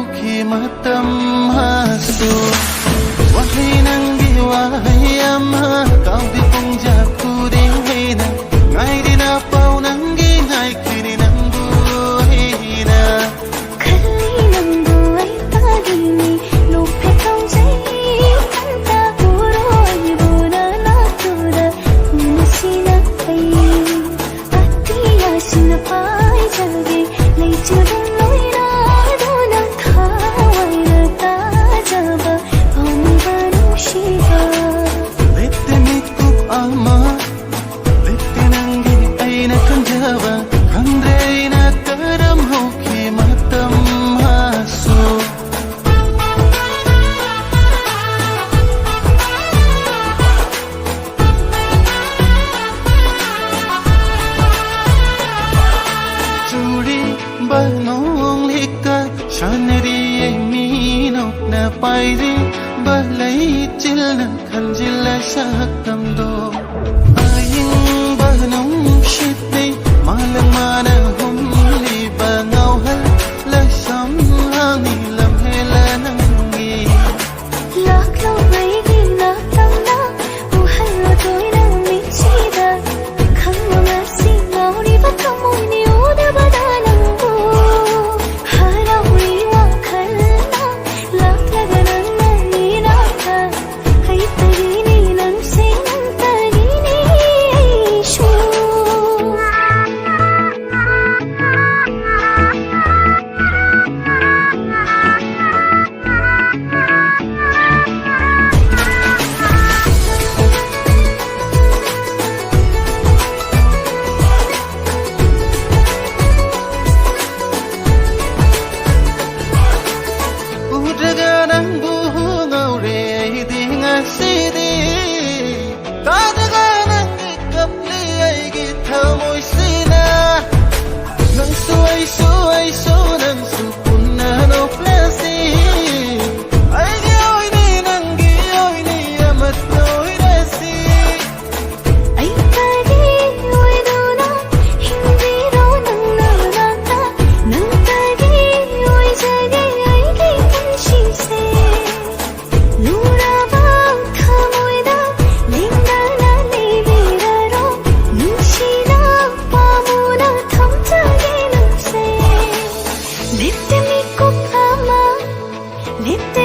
hauki matam hasu wahai nangi wahai ama kau di pungjak kuding na ngai di na pau nangi ngai kini nangu hina kali nangu ai tagini lupe kau jai kanta puro ai bona na tura unisina ai atiya sina pai jage lai chudum loira dona khawaira ta jaba amanu shiva lette mikup ama lette nangi aina kanjava kandre ina karam hauki matam hasu churi banong lika shanri minok na pairi balai chil na khanjil sakam do ayin banong shitni malang mana humli bangau hal la sam hangi lam hela nangi lak lo mai gi na tam na u hallo toy na mi chida khang ma si ngauri ba kamoi ni oda badalang bo hara hui wa khalna lak laganan na ni na tha hai tari ni nang sing tari ni shu udaga nang buhungau re di ngasidi tadaga nang ikapli ai gi thamoi sina nang suai suai so nang supunna no plasi ai gi oi ni amat noi rasi ai tagi oi do na hindi ro nang na na ta nang tagi oi jage ai gi kanshi se lura ba khamoi da linda na ni bira ro nushi na pa mu na tham jage nang se litte mi kup ama litte